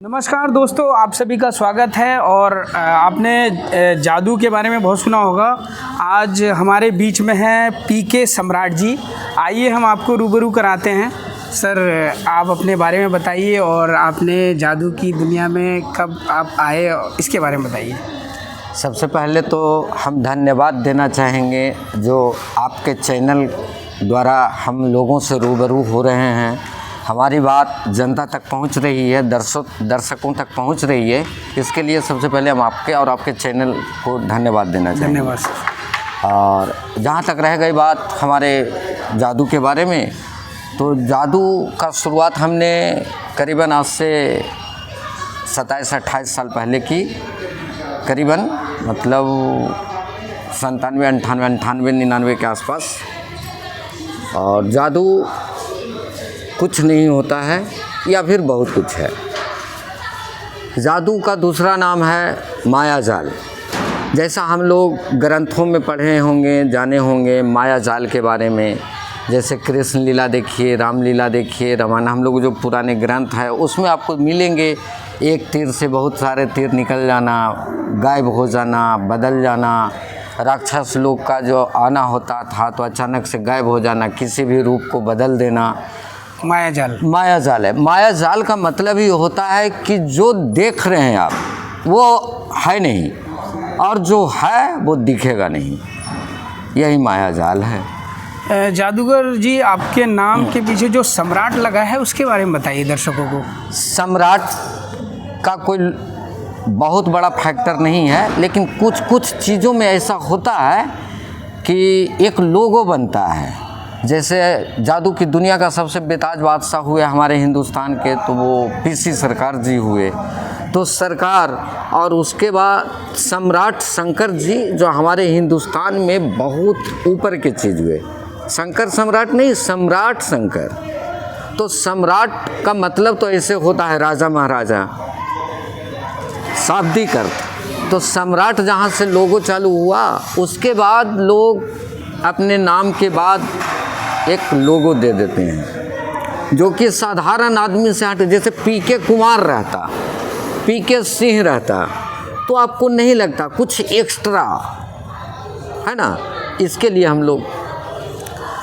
नमस्कार दोस्तों, आप सभी का स्वागत है। और आपने जादू के बारे में बहुत सुना होगा। आज हमारे बीच में हैं पीके सम्राट जी। आइए हम आपको रूबरू कराते हैं। सर, आप अपने बारे में बताइए और आपने जादू की दुनिया में कब आप आए, इसके बारे में बताइए। सबसे पहले तो हम धन्यवाद देना चाहेंगे जो आपके चैनल द्वारा हम लोगों से रूबरू हो रहे हैं। हमारी बात जनता तक पहुंच रही है, दर्शकों तक पहुंच रही है। इसके लिए सबसे पहले हम आपके और आपके चैनल को धन्यवाद देना चाहेंगे। धन्यवाद सर। और जहां तक रह गई बात हमारे जादू के बारे में, तो जादू का शुरुआत हमने करीबन आज से 27-28 साल पहले की, करीबन मतलब 97, 98, 99 के आसपास। और जादू कुछ नहीं होता है या फिर बहुत कुछ है। जादू का दूसरा नाम है माया जाल। जैसा हम लोग ग्रंथों में पढ़े होंगे, जाने होंगे माया जाल के बारे में। जैसे कृष्ण लीला देखिए, राम लीला देखिए, रामायण, हम लोग जो पुराने ग्रंथ है उसमें आपको मिलेंगे एक तीर से बहुत सारे तीर निकल जाना, गायब हो जाना, बदल जाना। राक्षस लोग का जो आना होता था तो अचानक से गायब हो जाना, किसी भी रूप को बदल देना। माया जाल है। माया जाल का मतलब ही होता है कि जो देख रहे हैं आप वो है नहीं, और जो है वो दिखेगा नहीं। यही माया जाल है। जादूगर जी, आपके नाम के पीछे जो सम्राट लगा है उसके बारे में बताइए दर्शकों को। सम्राट का कोई बहुत बड़ा फैक्टर नहीं है, लेकिन कुछ कुछ चीज़ों में ऐसा होता है कि एक लोगो बनता है। जैसे जादू की दुनिया का सबसे बेताज बादशाह हुए हमारे हिंदुस्तान के, तो वो पीसी सरकार जी हुए। तो सरकार, और उसके बाद सम्राट शंकर जी जो हमारे हिंदुस्तान में बहुत ऊपर के चीज़ हुए। शंकर सम्राट नहीं, सम्राट शंकर। तो सम्राट का मतलब तो ऐसे होता है राजा महाराजा, शाब्दिक अर्थ। तो सम्राट जहाँ से लोगो चालू हुआ, उसके बाद लोग अपने नाम के बाद एक लोगो दे देते हैं जो कि साधारण आदमी से हट। जैसे पीके कुमार रहता, पीके सिंह रहता, तो आपको नहीं लगता कुछ एक्स्ट्रा है ना। इसके लिए हम लोग।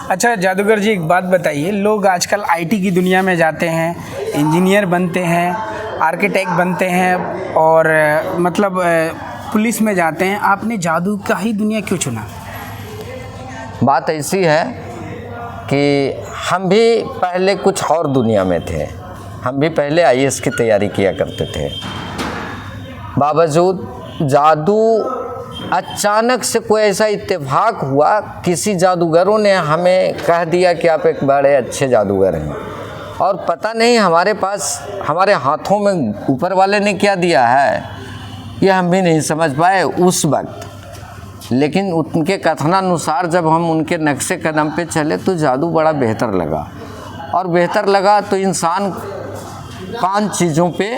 अच्छा जादूगर जी, एक बात बताइए। लोग आजकल आईटी की दुनिया में जाते हैं, इंजीनियर बनते हैं, आर्किटेक्ट बनते हैं, और मतलब पुलिस में जाते हैं। आपने जादू का ही दुनिया क्यों चुना? बात ऐसी है कि हम भी पहले कुछ और दुनिया में थे। हम भी पहले आईएएस की तैयारी किया करते थे। बावजूद जादू, अचानक से कोई ऐसा इत्तेफाक हुआ, किसी जादूगरों ने हमें कह दिया कि आप एक बड़े अच्छे जादूगर हैं। और पता नहीं हमारे पास, हमारे हाथों में ऊपर वाले ने क्या दिया है, यह हम भी नहीं समझ पाए उस वक्त। लेकिन उनके कथनानुसार जब हम उनके नक्शे कदम पे चले तो जादू बड़ा बेहतर लगा। और बेहतर लगा तो इंसान 5 चीज़ों पे,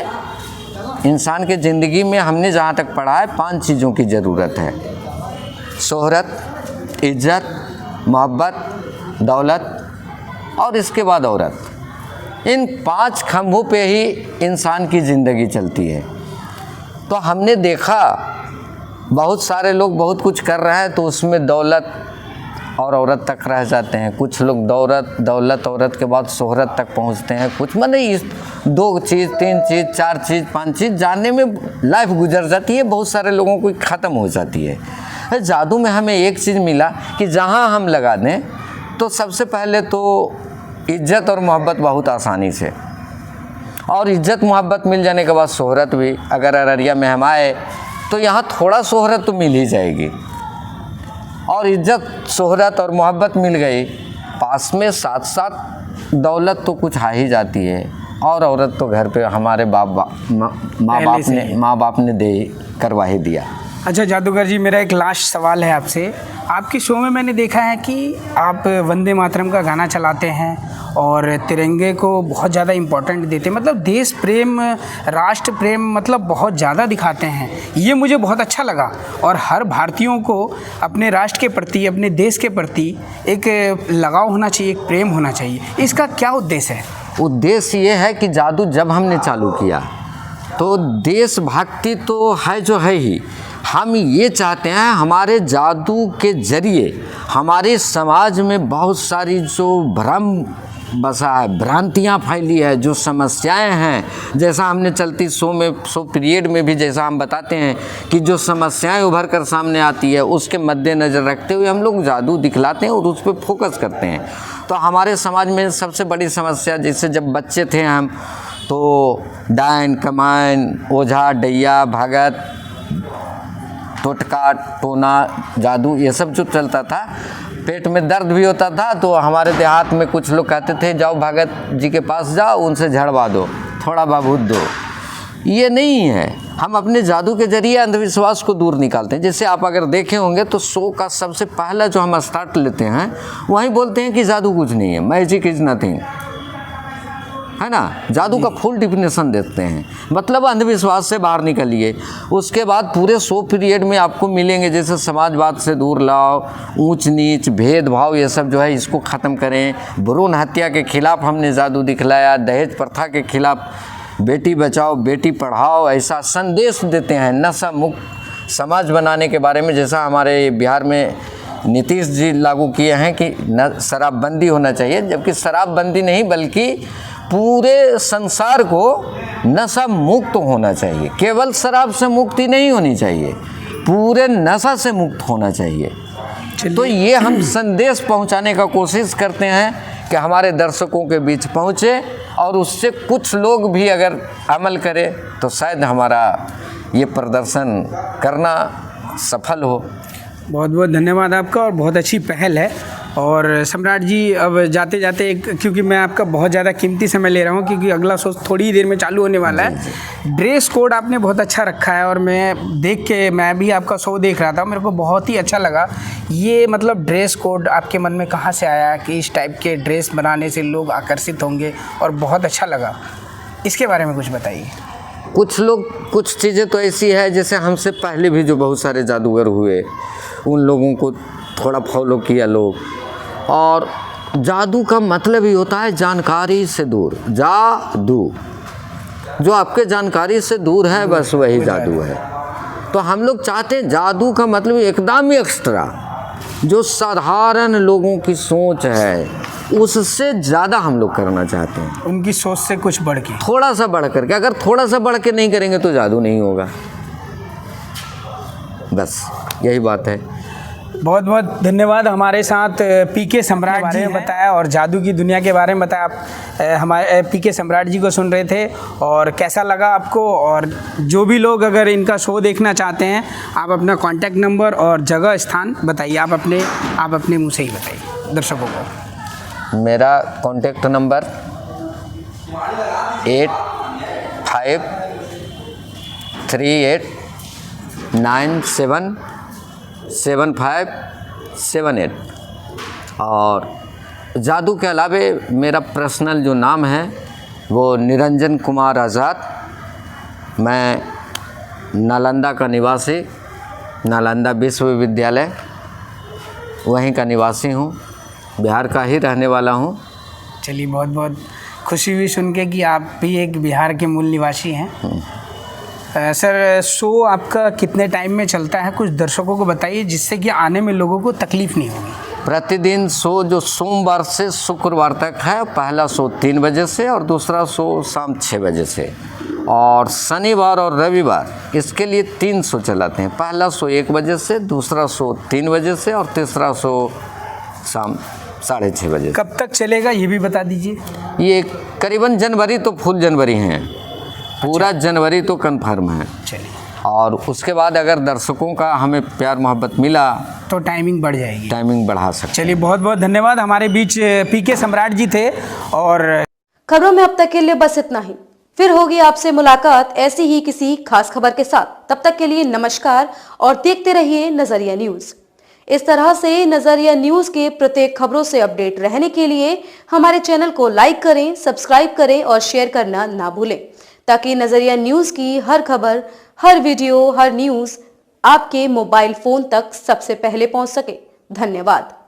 इंसान के ज़िंदगी में हमने जहाँ तक पढ़ा है 5 चीज़ों की ज़रूरत है। शोहरत, इज्जत, मोहब्बत, दौलत और इसके बाद औरत। इन 5 खंभों पे ही इंसान की ज़िंदगी चलती है। तो हमने देखा बहुत सारे लोग बहुत कुछ कर रहे हैं तो उसमें दौलत और औरत तक रह जाते हैं। कुछ लोग दौलत औरत के बाद शोहरत तक पहुंचते हैं। कुछ मतलब इस 2 चीज़, 3 चीज़, 4 चीज़, 5 चीज़ जानने में लाइफ गुजर जाती है। बहुत सारे लोगों को ख़त्म हो जाती है। जादू में हमें एक चीज़ मिला कि जहाँ हम लगा दें तो सबसे पहले तो इज्जत और मोहब्बत बहुत आसानी से, और इज्जत मोहब्बत मिल जाने के बाद शोहरत भी। अगर अररिया में हम आए तो यहाँ थोड़ा शोहरत तो मिल ही जाएगी, और इज्जत, शोहरत और मोहब्बत मिल गई, पास में साथ साथ दौलत तो कुछ आ ही जाती है। और औरत तो घर पे हमारे माँ बाप ने दे करवा ही दिया। अच्छा जादूगर जी, मेरा एक लास्ट सवाल है आपसे। आपके शो में मैंने देखा है कि आप वंदे मातरम का गाना चलाते हैं और तिरंगे को बहुत ज़्यादा इम्पोर्टेंट देते हैं। मतलब देश प्रेम, राष्ट्र प्रेम मतलब बहुत ज़्यादा दिखाते हैं। ये मुझे बहुत अच्छा लगा। और हर भारतीयों को अपने राष्ट्र के प्रति, अपने देश के प्रति एक लगाव होना चाहिए, एक प्रेम होना चाहिए। इसका क्या उद्देश्य है? उद्देश्य ये है कि जादू जब हमने चालू किया तो देशभक्ति तो है जो है ही, हम ये चाहते हैं हमारे जादू के जरिए हमारे समाज में बहुत सारी जो भ्रम बसा है, भ्रांतियाँ फैली है, जो समस्याएं हैं, जैसा हमने चलती शो पीरियड में भी जैसा हम बताते हैं कि जो समस्याएं उभर कर सामने आती है उसके मद्देनज़र रखते हुए हम लोग जादू दिखलाते हैं और उस पर फोकस करते हैं। तो हमारे समाज में सबसे बड़ी समस्या, जैसे जब बच्चे थे हम, तो डायन कमाइन, ओझा डैया भगत, टोटका टोना जादू ये सब जो चलता था, पेट में दर्द भी होता था तो हमारे देहात में कुछ लोग कहते थे जाओ भगत जी के पास जाओ, उनसे झड़वा दो, थोड़ा बहुत दो। ये नहीं है, हम अपने जादू के जरिए अंधविश्वास को दूर निकालते हैं। जैसे आप अगर देखे होंगे तो शो का सबसे पहला जो हम स्टार्ट लेते हैं वहीं बोलते हैं कि जादू कुछ नहीं है, मैजिक इज नथिंग, है ना। जादू का फुल डिफिनेशन देते हैं, मतलब अंधविश्वास से बाहर निकलिए। उसके बाद पूरे शो पीरियड में आपको मिलेंगे जैसे समाजवाद से दूर लाओ, ऊंच नीच भेदभाव ये सब जो है इसको ख़त्म करें, भ्रूण हत्या के खिलाफ हमने जादू दिखलाया, दहेज प्रथा के खिलाफ बेटी बचाओ बेटी पढ़ाओ ऐसा संदेश देते हैं। नशा मुक्त समाज बनाने के बारे में, जैसा हमारे बिहार में नीतीश जी लागू किए हैं कि शराबबंदी होना चाहिए, जबकि शराबबंदी नहीं बल्कि पूरे संसार को नशा मुक्त होना चाहिए। केवल शराब से मुक्ति नहीं होनी चाहिए, पूरे नशा से मुक्त होना चाहिए। तो ये हम संदेश पहुंचाने का कोशिश करते हैं कि हमारे दर्शकों के बीच पहुंचे और उससे कुछ लोग भी अगर अमल करें तो शायद हमारा ये प्रदर्शन करना सफल हो। बहुत बहुत धन्यवाद आपका और बहुत अच्छी पहल है। और सम्राट जी, अब जाते जाते क्योंकि मैं आपका बहुत ज़्यादा कीमती समय ले रहा हूँ क्योंकि अगला शो थोड़ी ही देर में चालू होने वाला है। ड्रेस कोड आपने बहुत अच्छा रखा है और मैं भी आपका शो देख रहा था, मेरे को बहुत ही अच्छा लगा। ये मतलब ड्रेस कोड आपके मन में कहाँ से आया कि इस टाइप के ड्रेस बनाने से लोग आकर्षित होंगे, और बहुत अच्छा लगा, इसके बारे में कुछ बताइए। कुछ चीज़ें तो ऐसी है, जैसे हमसे पहले भी जो बहुत सारे जादूगर हुए उन लोगों को थोड़ा फॉलो किया लोग। और जादू का मतलब ही होता है जानकारी से दूर, जादू जो आपके जानकारी से दूर है बस वही जादू है। तो हम लोग चाहते हैं जादू का मतलब एकदम ही एक्स्ट्रा, जो साधारण लोगों की सोच है उससे ज़्यादा हम लोग करना चाहते हैं, उनकी सोच से कुछ बढ़ के, थोड़ा सा बढ़ करके। अगर थोड़ा सा बढ़ के नहीं करेंगे तो जादू नहीं होगा, बस यही बात है। बहुत बहुत धन्यवाद। हमारे साथ पीके सम्राट जी ने बताया और जादू की दुनिया के बारे में बताया। आप हमारे पीके सम्राट जी को सुन रहे थे और कैसा लगा आपको? और जो भी लोग अगर इनका शो देखना चाहते हैं, आप अपना कॉन्टैक्ट नंबर और जगह स्थान बताइए, आप अपने मुँह से ही बताइए दर्शकों को। मेरा कॉन्टैक्ट नंबर 8538977578 और जादू के अलावे मेरा पर्सनल जो नाम है वो निरंजन कुमार आज़ाद। मैं नालंदा का निवासी, नालंदा विश्वविद्यालय वहीं का निवासी हूँ, बिहार का ही रहने वाला हूँ। चलिए, बहुत बहुत खुशी हुई सुन के कि आप भी एक बिहार के मूल निवासी हैं। सर, शो आपका कितने टाइम में चलता है, कुछ दर्शकों को बताइए जिससे कि आने में लोगों को तकलीफ़ नहीं होगी। प्रतिदिन शो जो सोमवार से शुक्रवार तक है, पहला शो 3 बजे से और दूसरा शो शाम 6 बजे से, और शनिवार और रविवार इसके लिए 3 शो चलाते हैं। पहला शो 1 बजे से, दूसरा शो 3 बजे से और तीसरा शो शाम 6:30 बजे। कब तक चलेगा ये भी बता दीजिए। ये करीबन जनवरी तो फुल जनवरी हैं, पूरा जनवरी तो कंफर्म है। चलिए, और उसके बाद अगर दर्शकों का हमें प्यार मोहब्बत मिला तो टाइमिंग बढ़ जाएगी, टाइमिंग बढ़ा सकते। चलिए, बहुत बहुत धन्यवाद। हमारे बीच पीके सम्राट जी थे। और खबरों में अब तक के लिए बस इतना ही, फिर होगी आपसे मुलाकात ऐसी ही किसी खास खबर के साथ। तब तक के लिए नमस्कार और देखते रहिए नजरिया न्यूज। इस तरह से नजरिया न्यूज के प्रत्येक खबरों से अपडेट रहने के लिए हमारे चैनल को लाइक करें, सब्सक्राइब करें और शेयर करना ना भूलें, ताकि नजरिया न्यूज की हर खबर, हर वीडियो, हर न्यूज आपके मोबाइल फोन तक सबसे पहले पहुंच सके। धन्यवाद।